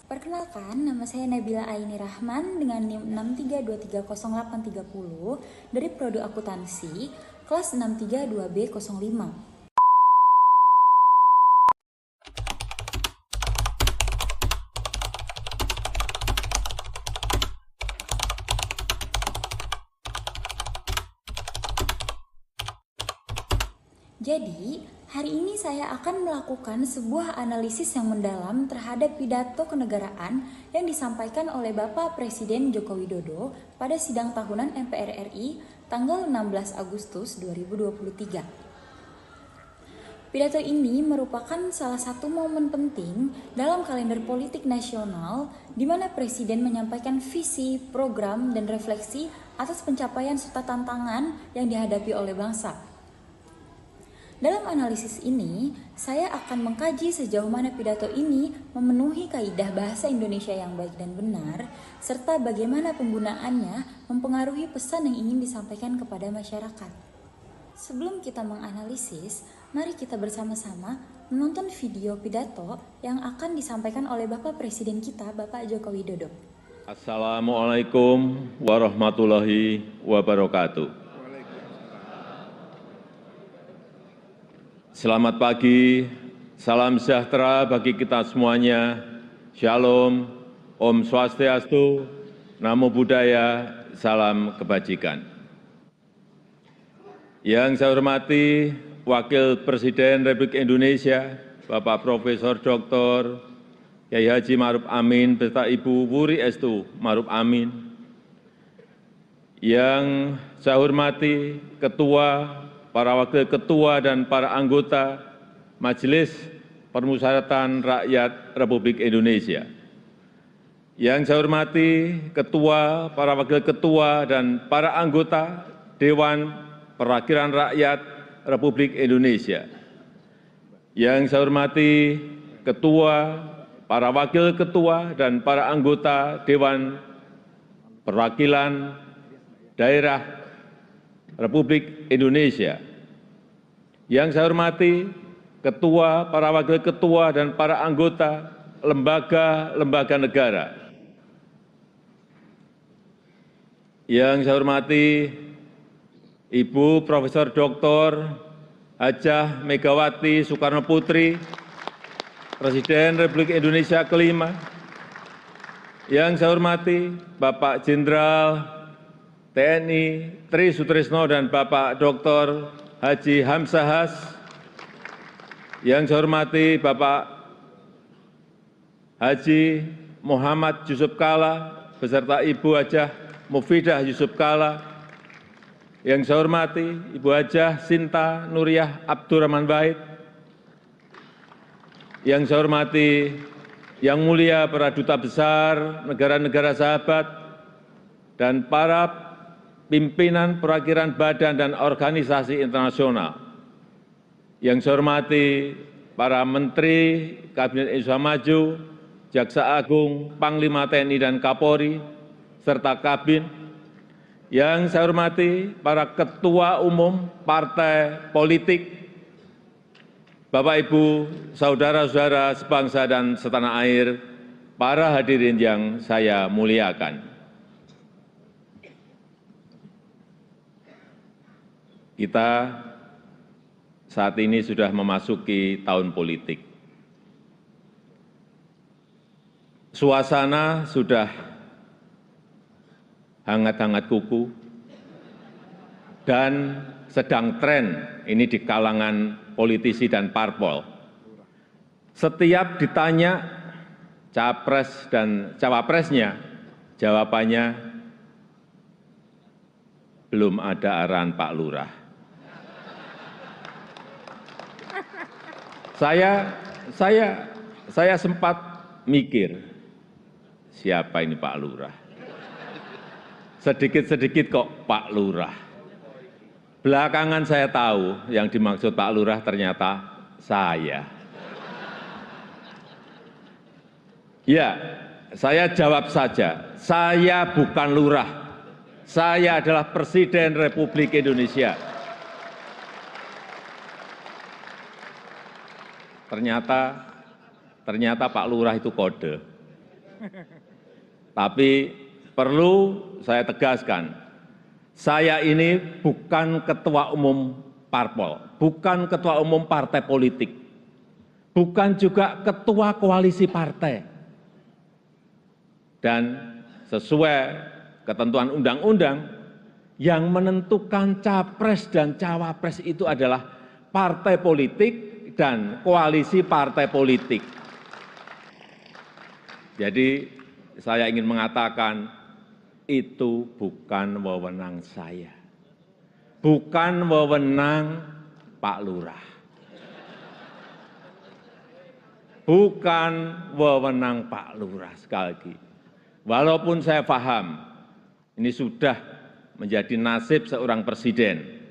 Perkenalkan, nama saya Nabila Aini Rahman dengan NIM 632308330 dari Prodi Akuntansi kelas 632B05. Jadi, hari ini saya akan melakukan sebuah analisis yang mendalam terhadap pidato kenegaraan yang disampaikan oleh Bapak Presiden Joko Widodo pada sidang tahunan MPR RI tanggal 16 Agustus 2023. Pidato ini merupakan salah satu momen penting dalam kalender politik nasional di mana Presiden menyampaikan visi, program, dan refleksi atas pencapaian serta tantangan yang dihadapi oleh bangsa. Dalam analisis ini, saya akan mengkaji sejauh mana pidato ini memenuhi kaidah bahasa Indonesia yang baik dan benar, serta bagaimana penggunaannya mempengaruhi pesan yang ingin disampaikan kepada masyarakat. Sebelum kita menganalisis, mari kita bersama-sama menonton video pidato yang akan disampaikan oleh Bapak Presiden kita, Bapak Joko Widodo. Assalamualaikum warahmatullahi wabarakatuh. Selamat pagi, salam sejahtera bagi kita semuanya. Shalom, Om Swastiastu, Namo Buddhaya, salam kebajikan. Yang saya hormati Wakil Presiden Republik Indonesia, Bapak Profesor Dr. Kyai Haji Ma'ruf Amin beserta Ibu Wuri Estu Ma'ruf Amin. Yang saya hormati Ketua, para wakil ketua dan para anggota Majelis Permusyawaratan Rakyat Republik Indonesia. Yang saya hormati ketua, para wakil ketua dan para anggota Dewan Perwakilan Rakyat Republik Indonesia. Yang saya hormati ketua, para wakil ketua dan para anggota Dewan Perwakilan Daerah Republik Indonesia. Yang saya hormati ketua, para wakil ketua dan para anggota lembaga-lembaga negara. Yang saya hormati Ibu Profesor Dr. Hajah Megawati Soekarno Putri, Presiden Republik Indonesia kelima. Yang saya hormati Bapak Jenderal TNI Tri Sutrisno dan Bapak Dr. Haji Hamzahas. Yang saya hormati Bapak Haji Muhammad Yusuf Kalla beserta Ibu Hajah Mufidah Yusuf Kalla. Yang saya hormati Ibu Hajah Sinta Nuriyah Abdurrahman Wahid. Yang saya hormati Yang Mulia para Duta Besar negara-negara sahabat dan para pimpinan perwakilan badan dan organisasi internasional. Yang saya hormati para Menteri Kabinet Indonesia Maju, Jaksa Agung, Panglima TNI dan Kapolri, serta Kabin. Yang saya hormati para Ketua Umum Partai Politik, Bapak Ibu, Saudara-saudara sebangsa dan setanah air, para hadirin yang saya muliakan. Kita saat ini sudah memasuki tahun politik. Suasana sudah hangat-hangat kuku dan sedang tren ini di kalangan politisi dan parpol. Setiap ditanya capres dan cawapresnya, jawabannya belum ada arahan Pak Lurah. Saya sempat mikir, siapa ini Pak Lurah? Sedikit-sedikit kok Pak Lurah. Belakangan saya tahu yang dimaksud Pak Lurah ternyata saya. Ya, saya jawab saja, saya bukan lurah. Saya adalah Presiden Republik Indonesia. Ternyata Pak Lurah itu kode. Tapi perlu saya tegaskan, saya ini bukan ketua umum parpol, bukan ketua umum partai politik, bukan juga ketua koalisi partai. Dan sesuai ketentuan undang-undang, yang menentukan capres dan cawapres itu adalah partai politik dan koalisi partai politik. Jadi saya ingin mengatakan itu bukan wewenang saya, bukan wewenang Pak Lurah, bukan wewenang Pak Lurah. Sekali lagi, walaupun saya paham ini sudah menjadi nasib seorang presiden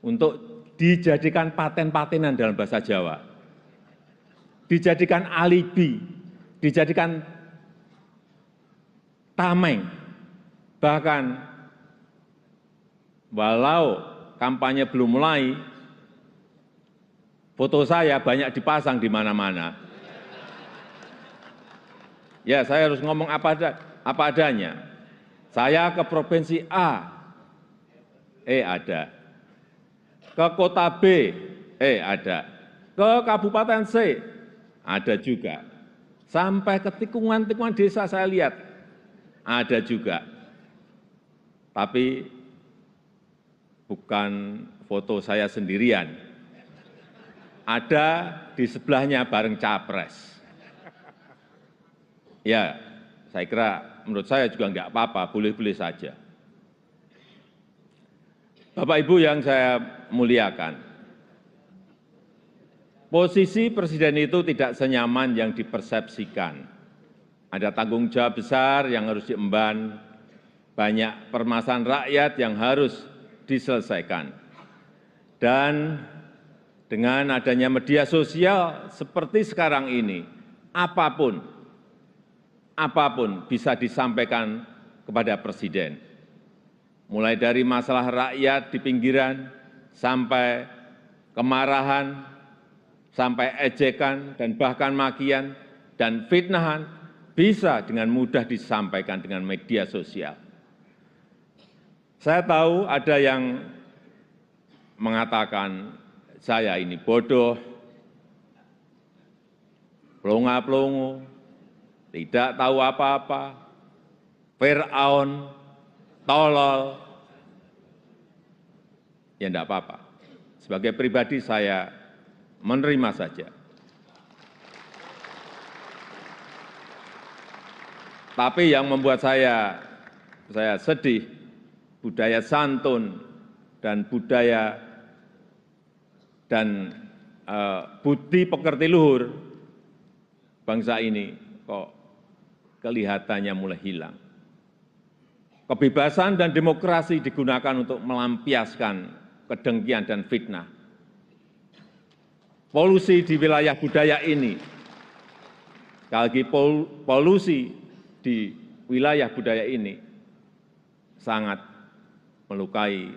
untuk dijadikan paten-patenan dalam bahasa Jawa, dijadikan alibi, dijadikan tameng, bahkan walau kampanye belum mulai, foto saya banyak dipasang di mana-mana. Ya, saya harus ngomong apa adanya. Saya ke provinsi A, ada. Ke kota B, ada. Ke kabupaten C, ada juga. Sampai ke tikungan-tikungan desa saya lihat, ada juga. Tapi bukan foto saya sendirian. Ada di sebelahnya bareng capres. Ya, saya kira menurut saya juga enggak apa-apa, boleh-boleh saja. Bapak Ibu yang saya muliakan, posisi presiden itu tidak senyaman yang dipersepsikan. Ada tanggung jawab besar yang harus diemban, banyak permasalahan rakyat yang harus diselesaikan. Dan dengan adanya media sosial seperti sekarang ini, apapun bisa disampaikan kepada presiden. Mulai dari masalah rakyat di pinggiran, sampai kemarahan, sampai ejekan, dan bahkan makian, dan fitnahan, bisa dengan mudah disampaikan dengan media sosial. Saya tahu ada yang mengatakan saya ini bodoh, pelongo-pelongo, tidak tahu apa-apa, Fir'aun, tolol. Ya enggak apa-apa. Sebagai pribadi saya menerima saja. Tapi yang membuat saya sedih, budaya santun dan budaya dan budi pekerti luhur bangsa ini kok kelihatannya mulai hilang. Kebebasan dan demokrasi digunakan untuk melampiaskan kedengkian dan fitnah. Polusi di wilayah budaya ini, sekali lagi polusi di wilayah budaya ini sangat melukai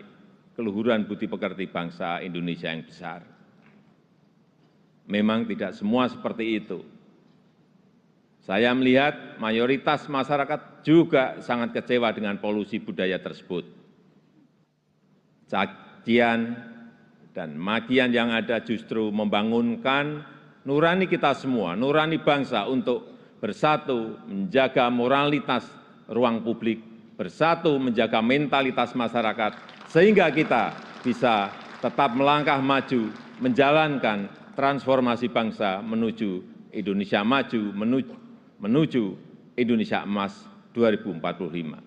keluhuran budi pekerti bangsa Indonesia yang besar. Memang tidak semua seperti itu. Saya melihat mayoritas masyarakat juga sangat kecewa dengan polusi budaya tersebut. Cacian dan makian yang ada justru membangunkan nurani kita semua, nurani bangsa untuk bersatu menjaga moralitas ruang publik, bersatu menjaga mentalitas masyarakat, sehingga kita bisa tetap melangkah maju, menjalankan transformasi bangsa menuju Indonesia maju, menuju Indonesia emas 2045.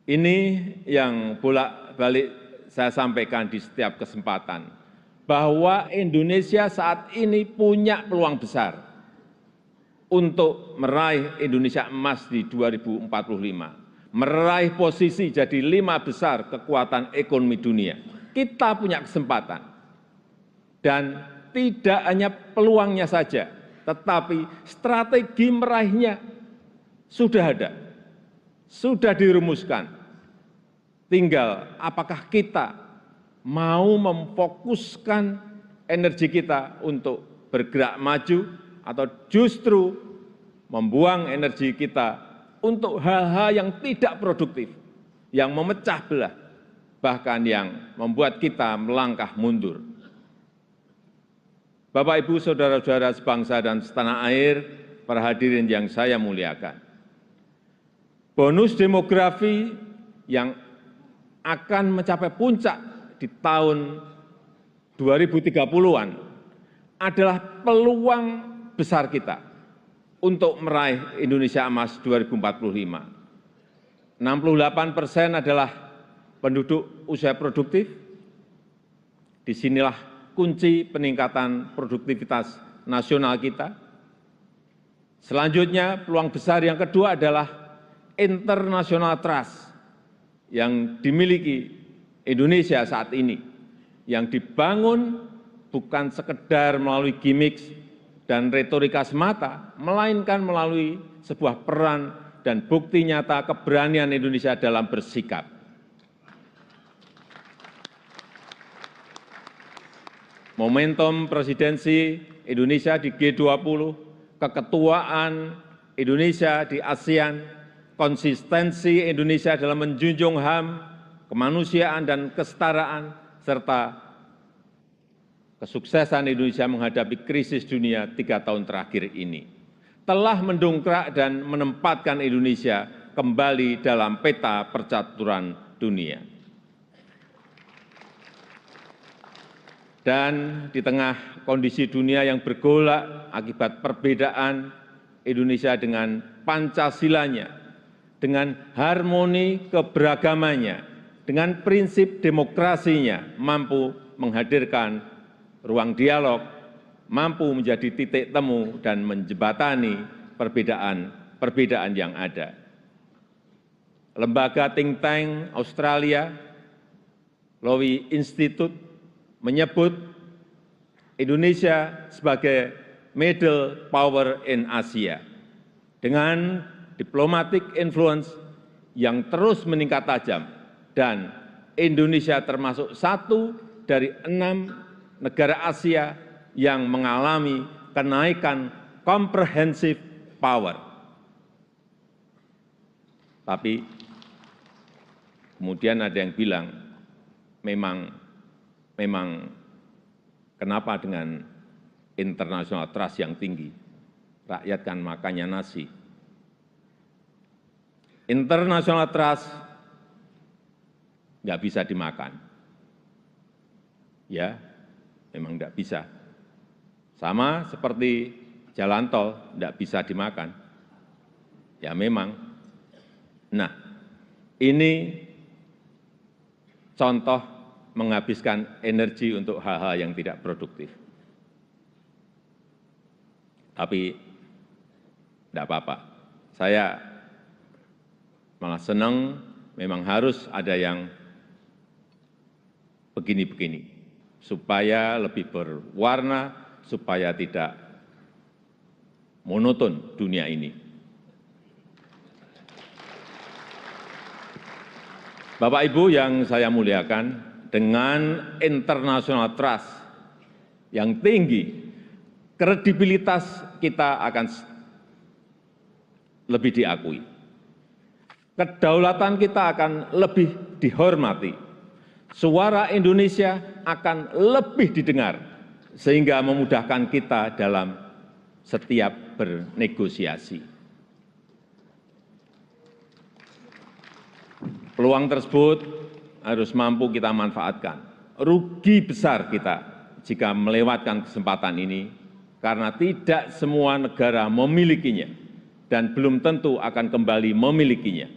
Ini yang bolak-balik saya sampaikan di setiap kesempatan, bahwa Indonesia saat ini punya peluang besar untuk meraih Indonesia emas di 2045, meraih posisi jadi 5 besar kekuatan ekonomi dunia. Kita punya kesempatan, dan tidak hanya peluangnya saja, tetapi strategi meraihnya sudah ada, sudah dirumuskan. Tinggal apakah kita mau memfokuskan energi kita untuk bergerak maju, atau justru membuang energi kita untuk hal-hal yang tidak produktif, yang memecah belah, bahkan yang membuat kita melangkah mundur. Bapak, Ibu, saudara-saudara sebangsa dan setanah air, para hadirin yang saya muliakan. Bonus demografi yang akan mencapai puncak di tahun 2030-an adalah peluang besar kita untuk meraih Indonesia Emas 2045. 68% adalah penduduk usia produktif. Disinilah kunci peningkatan produktivitas nasional kita. Selanjutnya, peluang besar yang kedua adalah international trust yang dimiliki Indonesia saat ini, yang dibangun bukan sekedar melalui gimmick dan retorika semata, melainkan melalui sebuah peran dan bukti nyata keberanian Indonesia dalam bersikap. Momentum presidensi Indonesia di G20, keketuaan Indonesia di ASEAN, konsistensi Indonesia dalam menjunjung HAM, kemanusiaan dan kesetaraan, serta kesuksesan Indonesia menghadapi krisis dunia 3 tahun terakhir ini, telah mendongkrak dan menempatkan Indonesia kembali dalam peta percaturan dunia. Dan di tengah kondisi dunia yang bergolak akibat perbedaan, Indonesia dengan Pancasilanya, dengan harmoni keberagamannya, dengan prinsip demokrasinya, mampu menghadirkan ruang dialog, mampu menjadi titik temu dan menjembatani perbedaan yang ada. Lembaga think tank Australia, Lowy Institute, menyebut Indonesia sebagai middle power in Asia dengan diplomatic influence yang terus meningkat tajam, dan Indonesia termasuk satu dari 6 negara Asia yang mengalami kenaikan comprehensive power. Tapi kemudian ada yang bilang, memang kenapa dengan international trust yang tinggi, rakyat kan makannya nasi. International trust nggak bisa dimakan. Ya, memang nggak bisa. Sama seperti jalan tol nggak bisa dimakan. Ya memang. Nah, ini contoh menghabiskan energi untuk hal-hal yang tidak produktif. Tapi tidak apa-apa. Saya malah senang, memang harus ada yang begini-begini, supaya lebih berwarna, supaya tidak monoton dunia ini. Bapak Ibu yang saya muliakan, dengan international trust yang tinggi, kredibilitas kita akan lebih diakui. Kedaulatan kita akan lebih dihormati. Suara Indonesia akan lebih didengar, sehingga memudahkan kita dalam setiap bernegosiasi. Peluang tersebut harus mampu kita manfaatkan. Rugi besar kita jika melewatkan kesempatan ini, karena tidak semua negara memilikinya dan belum tentu akan kembali memilikinya.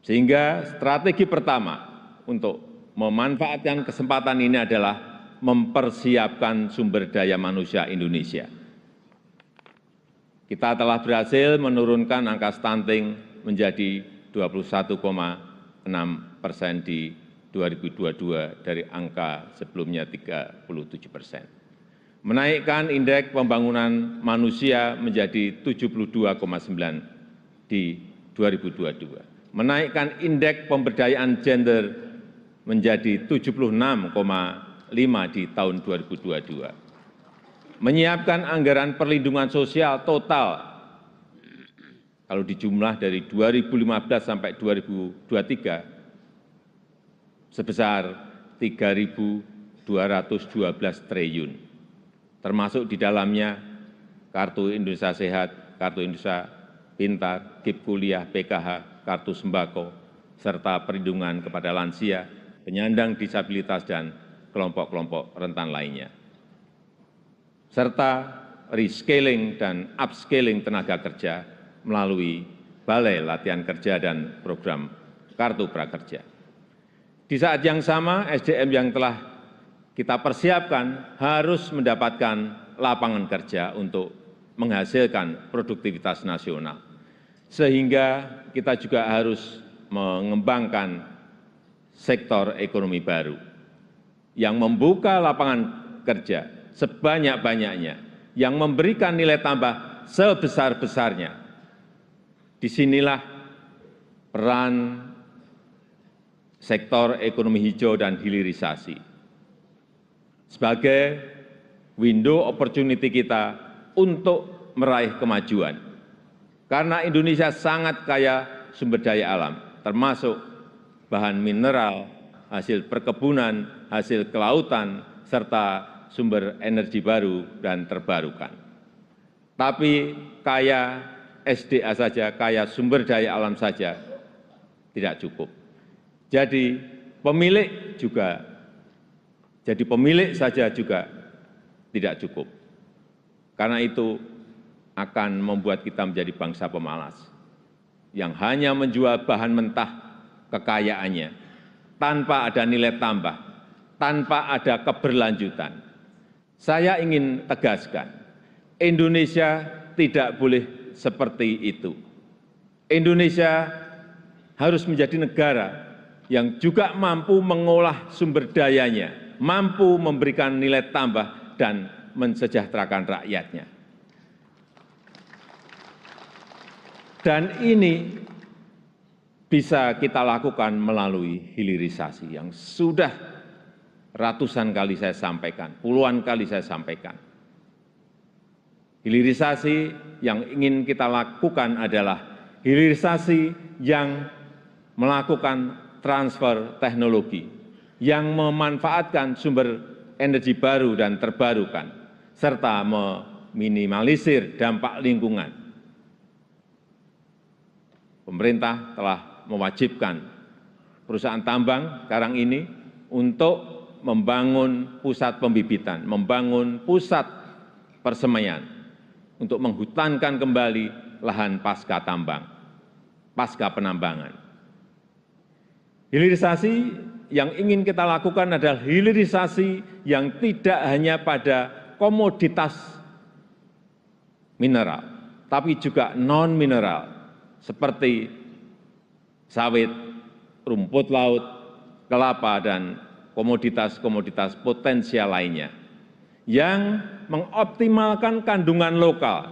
Sehingga strategi pertama untuk memanfaatkan kesempatan ini adalah mempersiapkan sumber daya manusia Indonesia. Kita telah berhasil menurunkan angka stunting menjadi 21,6% di 2022 dari angka sebelumnya 37%. Menaikkan indeks pembangunan manusia menjadi 72,9 di 2022. Menaikkan indeks pemberdayaan gender menjadi 76,5 di tahun 2022. menyiapkan anggaran perlindungan sosial total kalau dijumlah dari 2015 sampai 2023 sebesar 3.212 triliun, termasuk di dalamnya Kartu Indonesia Sehat, Kartu Indonesia Pintar, KIP Kuliah, PKH, Kartu Sembako, serta perlindungan kepada lansia, penyandang disabilitas, dan kelompok-kelompok rentan lainnya, serta reskilling dan upskilling tenaga kerja melalui Balai Latihan Kerja dan program Kartu Prakerja. Di saat yang sama, SDM yang telah kita persiapkan harus mendapatkan lapangan kerja untuk menghasilkan produktivitas nasional. Sehingga kita juga harus mengembangkan sektor ekonomi baru yang membuka lapangan kerja sebanyak-banyaknya, yang memberikan nilai tambah sebesar-besarnya. Disinilah peran sektor ekonomi hijau dan hilirisasi sebagai window opportunity kita untuk meraih kemajuan. Karena Indonesia sangat kaya sumber daya alam, termasuk bahan mineral, hasil perkebunan, hasil kelautan, serta sumber energi baru dan terbarukan. Tapi kaya SDA saja, kaya sumber daya alam saja tidak cukup. Jadi pemilik saja juga tidak cukup. Karena itu akan membuat kita menjadi bangsa pemalas yang hanya menjual bahan mentah kekayaannya tanpa ada nilai tambah, tanpa ada keberlanjutan. Saya ingin tegaskan, Indonesia tidak boleh seperti itu. Indonesia harus menjadi negara yang juga mampu mengolah sumber dayanya, mampu memberikan nilai tambah dan mensejahterakan rakyatnya. Dan ini bisa kita lakukan melalui hilirisasi yang sudah ratusan kali saya sampaikan, puluhan kali saya sampaikan. Hilirisasi yang ingin kita lakukan adalah hilirisasi yang melakukan transfer teknologi, yang memanfaatkan sumber energi baru dan terbarukan, serta meminimalisir dampak lingkungan. Pemerintah telah mewajibkan perusahaan tambang sekarang ini untuk membangun pusat pembibitan, membangun pusat persemaian, untuk menghutankan kembali lahan pasca tambang, pasca penambangan. Hilirisasi yang ingin kita lakukan adalah hilirisasi yang tidak hanya pada komoditas mineral, tapi juga non-mineral, seperti sawit, rumput laut, kelapa, dan komoditas-komoditas potensial lainnya, yang mengoptimalkan kandungan lokal,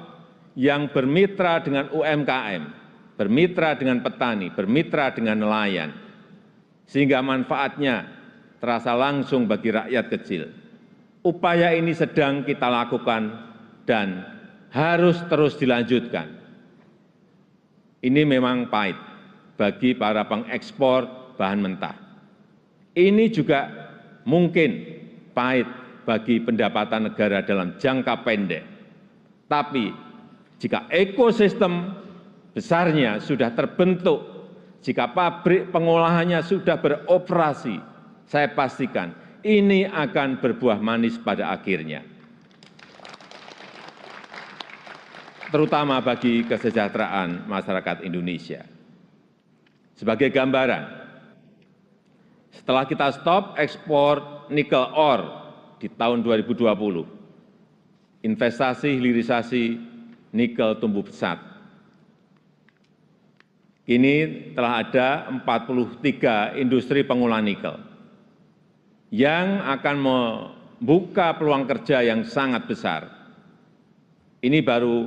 yang bermitra dengan UMKM, bermitra dengan petani, bermitra dengan nelayan, sehingga manfaatnya terasa langsung bagi rakyat kecil. Upaya ini sedang kita lakukan dan harus terus dilanjutkan. Ini memang pahit bagi para pengekspor bahan mentah. Ini juga mungkin pahit bagi pendapatan negara dalam jangka pendek. Tapi jika ekosistem besarnya sudah terbentuk, jika pabrik pengolahannya sudah beroperasi, saya pastikan ini akan berbuah manis pada akhirnya. Terutama bagi kesejahteraan masyarakat Indonesia. Sebagai gambaran, setelah kita stop ekspor nikel ore di tahun 2020, investasi hilirisasi nikel tumbuh pesat. Kini telah ada 43 industri pengolahan nikel yang akan membuka peluang kerja yang sangat besar. Ini baru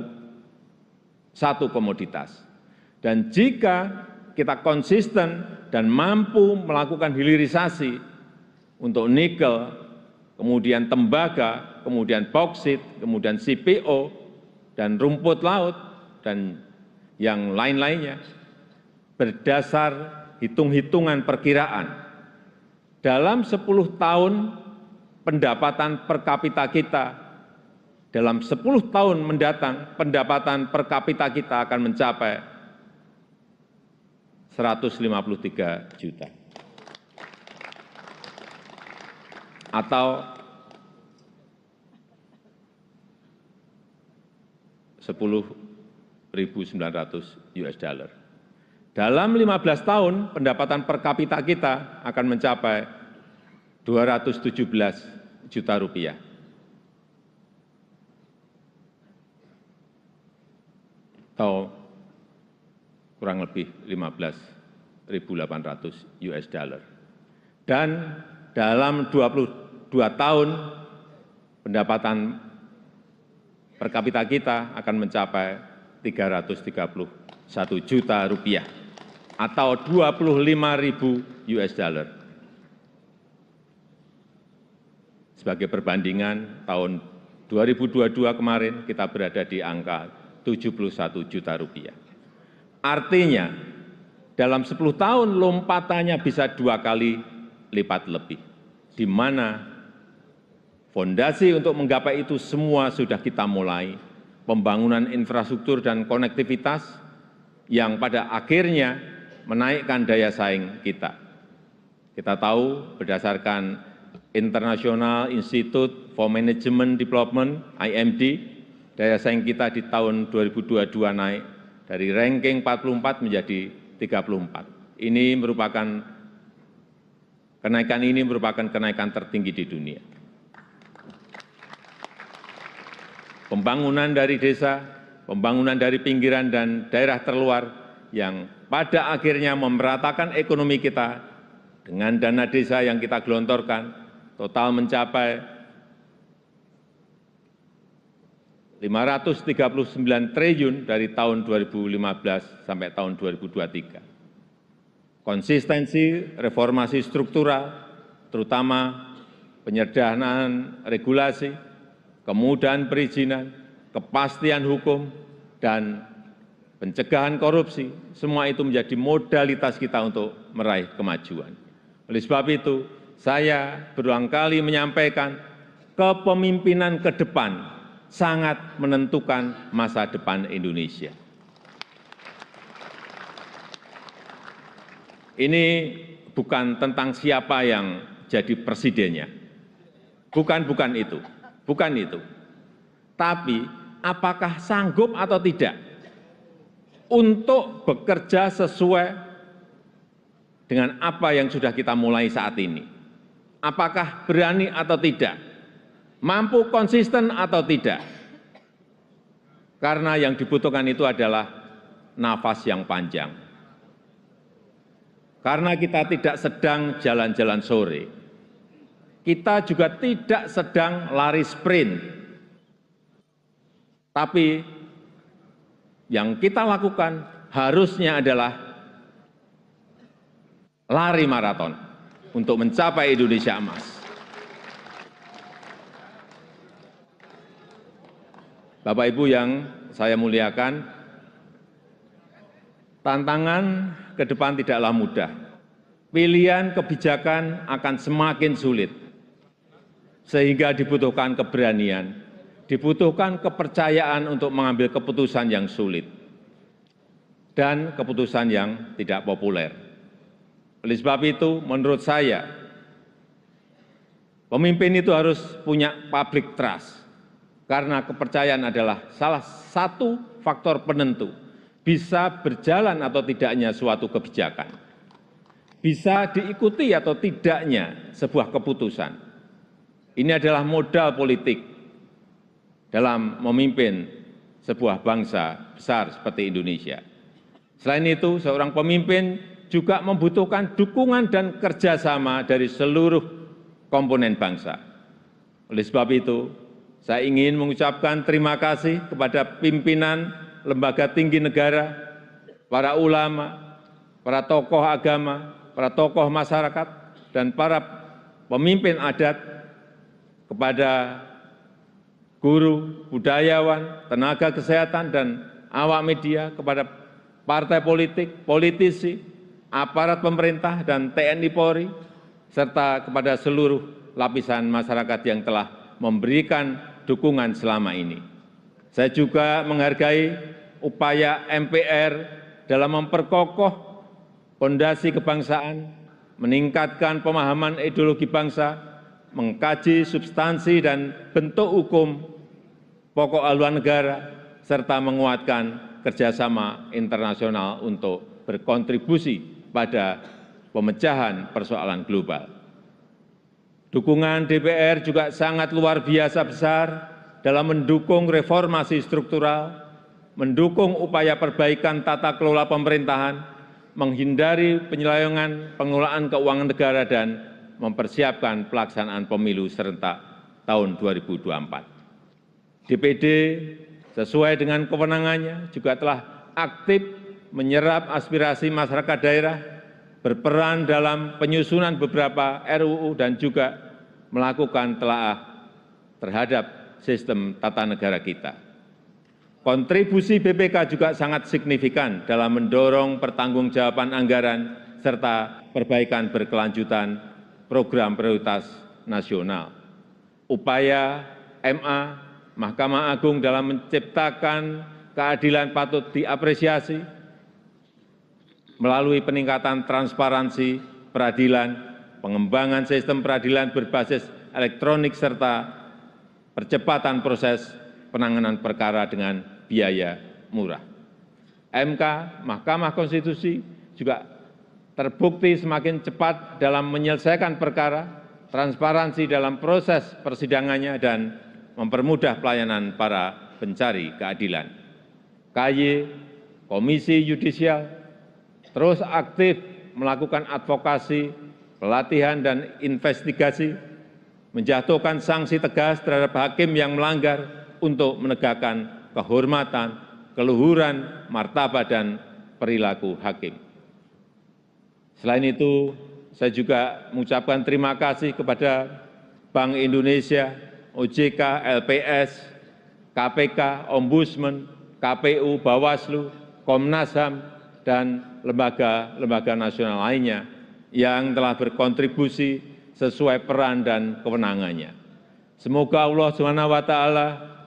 satu komoditas. Dan jika kita konsisten dan mampu melakukan hilirisasi untuk nikel, kemudian tembaga, kemudian bauksit, kemudian CPO, dan rumput laut, dan yang lain-lainnya. Berdasar hitung-hitungan perkiraan, dalam 10 tahun pendapatan per kapita kita, dalam 10 tahun mendatang pendapatan per kapita kita akan mencapai 153 juta. Atau 10.900 US dollar. Dalam 15 tahun pendapatan per kapita kita akan mencapai 217 juta rupiah. Atau kurang lebih 15.800 US dollar. Dan dalam 22 tahun pendapatan per kapita kita akan mencapai 331 juta rupiah atau 25.000 US dollar. Sebagai perbandingan, tahun 2022 kemarin kita berada di angka 71 juta rupiah. Artinya, dalam 10 tahun lompatannya bisa 2 kali lipat lebih, di mana fondasi untuk menggapai itu semua sudah kita mulai, pembangunan infrastruktur dan konektivitas yang pada akhirnya menaikkan daya saing kita. Kita tahu berdasarkan International Institute for Management Development, IMD, daya saing kita di tahun 2022 naik dari ranking 44 menjadi 34. Kenaikan ini merupakan kenaikan tertinggi di dunia. Pembangunan dari desa, pembangunan dari pinggiran dan daerah terluar yang pada akhirnya memeratakan ekonomi kita dengan dana desa yang kita gelontorkan total mencapai 539 triliun dari tahun 2015 sampai tahun 2023. Konsistensi reformasi struktural, terutama penyederhanaan regulasi, kemudahan perizinan, kepastian hukum, dan pencegahan korupsi, semua itu menjadi modalitas kita untuk meraih kemajuan. Oleh sebab itu, saya berulang kali menyampaikan kepemimpinan ke depan sangat menentukan masa depan Indonesia. Ini bukan tentang siapa yang jadi presidennya. Bukan itu. Tapi apakah sanggup atau tidak untuk bekerja sesuai dengan apa yang sudah kita mulai saat ini. Apakah berani atau tidak, mampu konsisten atau tidak. Karena yang dibutuhkan itu adalah nafas yang panjang. Karena kita tidak sedang jalan-jalan sore, kita juga tidak sedang lari sprint. Tapi yang kita lakukan harusnya adalah lari maraton untuk mencapai Indonesia emas. Bapak Ibu yang saya muliakan, tantangan ke depan tidaklah mudah. Pilihan kebijakan akan semakin sulit, sehingga dibutuhkan keberanian, dibutuhkan kepercayaan untuk mengambil keputusan yang sulit dan keputusan yang tidak populer. Oleh sebab itu, menurut saya, pemimpin itu harus punya public trust, karena kepercayaan adalah salah satu faktor penentu bisa berjalan atau tidaknya suatu kebijakan, bisa diikuti atau tidaknya sebuah keputusan. Ini adalah modal politik dalam memimpin sebuah bangsa besar seperti Indonesia. Selain itu, seorang pemimpin juga membutuhkan dukungan dan kerjasama dari seluruh komponen bangsa. Oleh sebab itu, saya ingin mengucapkan terima kasih kepada pimpinan lembaga tinggi negara, para ulama, para tokoh agama, para tokoh masyarakat, dan para pemimpin adat kepada guru, budayawan, tenaga kesehatan, dan awak media, kepada partai politik, politisi, aparat pemerintah, dan TNI Polri, serta kepada seluruh lapisan masyarakat yang telah memberikan dukungan selama ini. Saya juga menghargai upaya MPR dalam memperkokoh fondasi kebangsaan, meningkatkan pemahaman ideologi bangsa, mengkaji substansi dan bentuk hukum pokok haluan negara, serta menguatkan kerjasama internasional untuk berkontribusi pada pemecahan persoalan global. Dukungan DPR juga sangat luar biasa besar dalam mendukung reformasi struktural, mendukung upaya perbaikan tata kelola pemerintahan, menghindari penyelewengan pengelolaan keuangan negara, dan mempersiapkan pelaksanaan pemilu serentak tahun 2024. DPD sesuai dengan kewenangannya juga telah aktif menyerap aspirasi masyarakat daerah, berperan dalam penyusunan beberapa RUU, dan juga melakukan telaah terhadap sistem tata negara kita. Kontribusi BPK juga sangat signifikan dalam mendorong pertanggungjawaban anggaran serta perbaikan berkelanjutan program prioritas nasional. Upaya MA, Mahkamah Agung, dalam menciptakan keadilan patut diapresiasi melalui peningkatan transparansi peradilan, pengembangan sistem peradilan berbasis elektronik, serta percepatan proses penanganan perkara dengan biaya murah. MK, Mahkamah Konstitusi, juga terbukti semakin cepat dalam menyelesaikan perkara, transparansi dalam proses persidangannya, dan mempermudah pelayanan para pencari keadilan. KY, Komisi Yudisial, terus aktif melakukan advokasi, pelatihan, dan investigasi, menjatuhkan sanksi tegas terhadap hakim yang melanggar untuk menegakkan kehormatan, keluhuran, martabat, dan perilaku hakim. Selain itu, saya juga mengucapkan terima kasih kepada Bank Indonesia, OJK, LPS, KPK, Ombudsman, KPU, Bawaslu, Komnas HAM, dan lembaga-lembaga nasional lainnya yang telah berkontribusi sesuai peran dan kewenangannya. Semoga Allah SWT,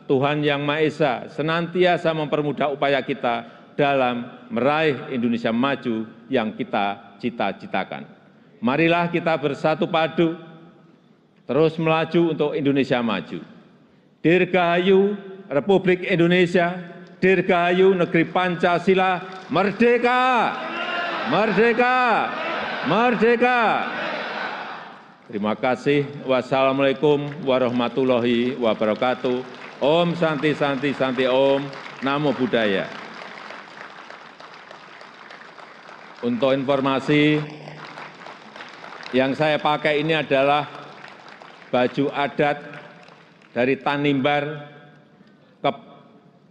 Tuhan Yang Maha Esa, senantiasa mempermudah upaya kita dalam meraih Indonesia maju yang kita cita-citakan. Marilah kita bersatu padu, terus melaju untuk Indonesia maju. Dirgahayu Republik Indonesia, Dirgahayu Negeri Pancasila, merdeka! Merdeka! Merdeka! Terima kasih. Wassalamualaikum warahmatullahi wabarakatuh. Om Santi Santi Santi Om. Namo Buddhaya. Untuk informasi, yang saya pakai ini adalah baju adat dari Tanimbar ke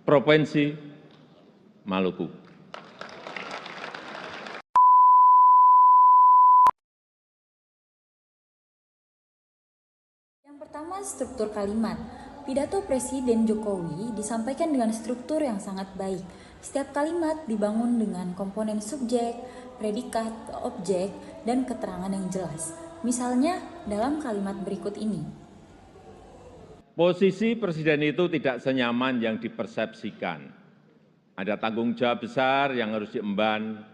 Provinsi Maluku. Pertama, struktur kalimat. Pidato Presiden Jokowi disampaikan dengan struktur yang sangat baik. Setiap kalimat dibangun dengan komponen subjek, predikat, objek, dan keterangan yang jelas. Misalnya dalam kalimat berikut ini. Posisi Presiden itu tidak senyaman yang dipersepsikan. Ada tanggung jawab besar yang harus diemban,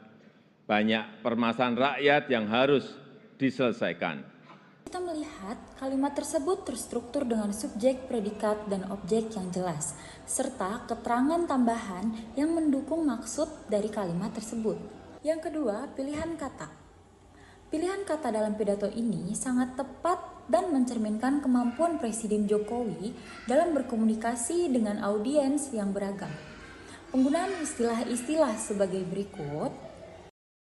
banyak permasalahan rakyat yang harus diselesaikan. Kita melihat kalimat tersebut terstruktur dengan subjek, predikat, dan objek yang jelas, serta keterangan tambahan yang mendukung maksud dari kalimat tersebut. Yang kedua, pilihan kata. Pilihan kata dalam pidato ini sangat tepat dan mencerminkan kemampuan Presiden Jokowi dalam berkomunikasi dengan audiens yang beragam. Penggunaan istilah-istilah sebagai berikut.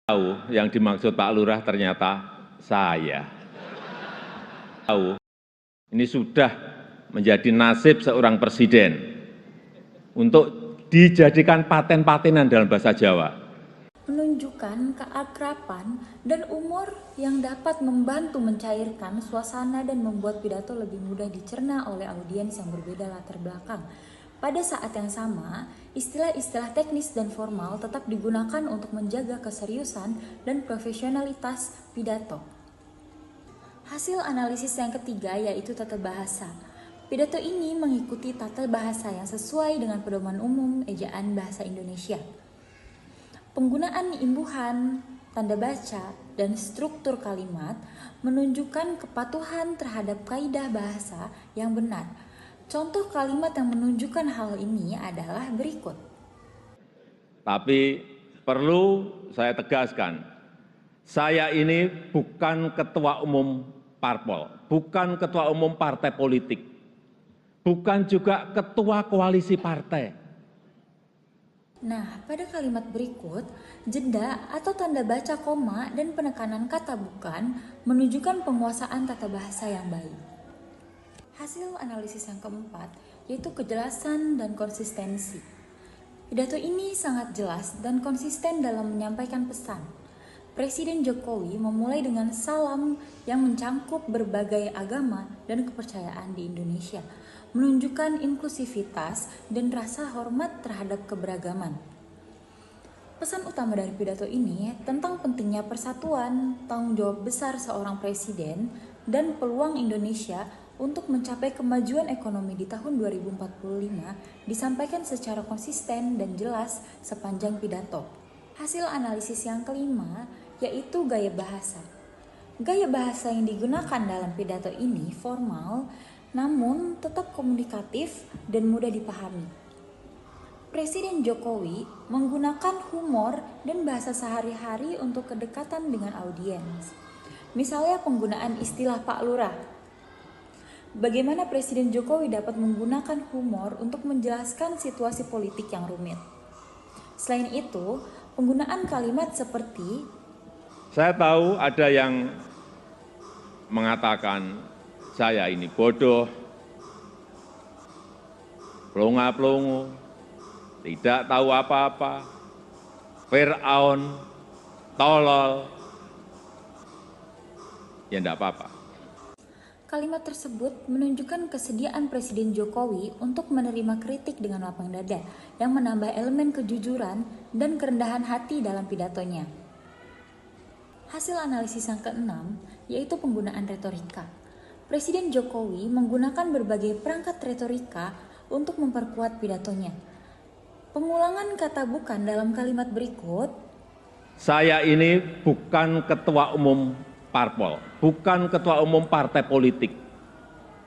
Tahu yang dimaksud Pak Lurah ternyata saya. Tahu, ini sudah menjadi nasib seorang presiden untuk dijadikan paten-patenan dalam bahasa Jawa. menunjukkan keakraban dan umur yang dapat membantu mencairkan suasana dan membuat pidato lebih mudah dicerna oleh audiens yang berbeda latar belakang. Pada saat yang sama, istilah-istilah teknis dan formal tetap digunakan untuk menjaga keseriusan dan profesionalitas pidato. Hasil analisis yang ketiga yaitu tata bahasa. Pidato ini mengikuti tata bahasa yang sesuai dengan pedoman umum ejaan bahasa Indonesia. Penggunaan imbuhan, tanda baca, dan struktur kalimat menunjukkan kepatuhan terhadap kaidah bahasa yang benar. Contoh kalimat yang menunjukkan hal ini adalah berikut. Tapi perlu saya tegaskan, saya ini bukan ketua umum parpol, bukan ketua umum partai politik, bukan juga ketua koalisi partai. Nah, pada kalimat berikut, jeda atau tanda baca koma dan penekanan kata bukan menunjukkan penguasaan tata bahasa yang baik. Hasil analisis yang keempat yaitu kejelasan dan konsistensi. Pidato ini sangat jelas dan konsisten dalam menyampaikan pesan. Presiden Jokowi memulai dengan salam yang mencangkup berbagai agama dan kepercayaan di Indonesia, menunjukkan inklusivitas dan rasa hormat terhadap keberagaman. Pesan utama dari pidato ini tentang pentingnya persatuan, tanggung jawab besar seorang presiden, dan peluang Indonesia untuk mencapai kemajuan ekonomi di tahun 2045 disampaikan secara konsisten dan jelas sepanjang pidato. Hasil analisis yang kelima yaitu gaya bahasa. Gaya bahasa yang digunakan dalam pidato ini formal namun tetap komunikatif dan mudah dipahami. Presiden Jokowi menggunakan humor dan bahasa sehari-hari untuk kedekatan dengan audiens. Misalnya penggunaan istilah Pak Lurah. Bagaimana Presiden Jokowi dapat menggunakan humor untuk menjelaskan situasi politik yang rumit. Selain itu, penggunaan kalimat seperti saya tahu ada yang mengatakan saya ini bodoh, pelongo-pelongo, tidak tahu apa-apa, Fir'aun, tolol, ya enggak apa-apa. Kalimat tersebut menunjukkan kesediaan Presiden Jokowi untuk menerima kritik dengan lapang dada yang menambah elemen kejujuran dan kerendahan hati dalam pidatonya. Hasil analisis yang keenam yaitu penggunaan retorika. Presiden Jokowi menggunakan berbagai perangkat retorika untuk memperkuat pidatonya. Pengulangan kata bukan dalam kalimat berikut. Saya ini bukan ketua umum parpol, bukan ketua umum partai politik,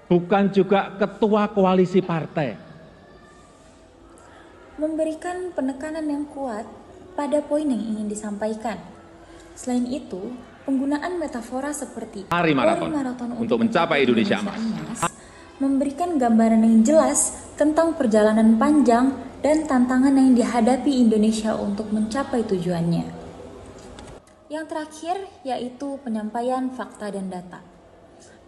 bukan juga ketua koalisi partai. Memberikan penekanan yang kuat pada poin yang ingin disampaikan. Selain itu, penggunaan metafora seperti Lari maraton untuk mencapai Indonesia Emas memberikan gambaran yang jelas tentang perjalanan panjang dan tantangan yang dihadapi Indonesia untuk mencapai tujuannya. Yang terakhir yaitu penyampaian fakta dan data.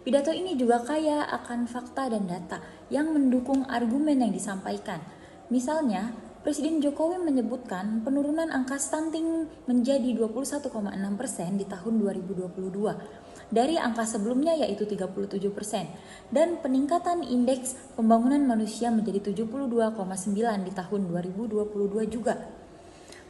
Pidato ini juga kaya akan fakta dan data yang mendukung argumen yang disampaikan. Misalnya, Presiden Jokowi menyebutkan penurunan angka stunting menjadi 21,6% di tahun 2022 dari angka sebelumnya yaitu 37% dan peningkatan indeks pembangunan manusia menjadi 72,9 di tahun 2022 juga.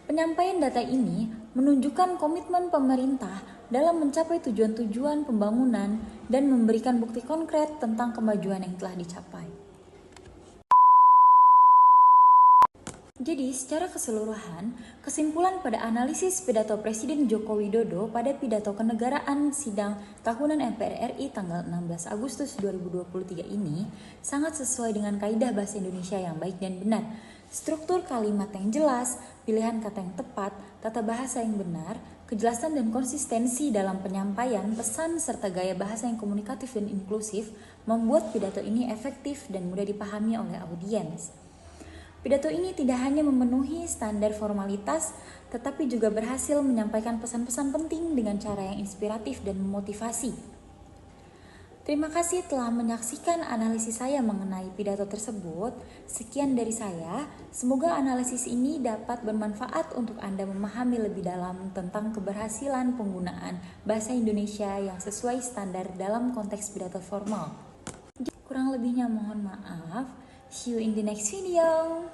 Penyampaian data ini menunjukkan komitmen pemerintah dalam mencapai tujuan-tujuan pembangunan dan memberikan bukti konkret tentang kemajuan yang telah dicapai. Jadi, secara keseluruhan, kesimpulan pada analisis pidato Presiden Joko Widodo pada pidato kenegaraan sidang tahunan MPR RI tanggal 16 Agustus 2023 ini sangat sesuai dengan kaidah bahasa Indonesia yang baik dan benar. Struktur kalimat yang jelas, pilihan kata yang tepat, tata bahasa yang benar, kejelasan dan konsistensi dalam penyampaian pesan serta gaya bahasa yang komunikatif dan inklusif membuat pidato ini efektif dan mudah dipahami oleh audiens. Pidato ini tidak hanya memenuhi standar formalitas, tetapi juga berhasil menyampaikan pesan-pesan penting dengan cara yang inspiratif dan memotivasi. Terima kasih telah menyaksikan analisis saya mengenai pidato tersebut. Sekian dari saya. Semoga analisis ini dapat bermanfaat untuk Anda memahami lebih dalam tentang keberhasilan penggunaan bahasa Indonesia yang sesuai standar dalam konteks pidato formal. Kurang lebihnya mohon maaf. See you in the next video.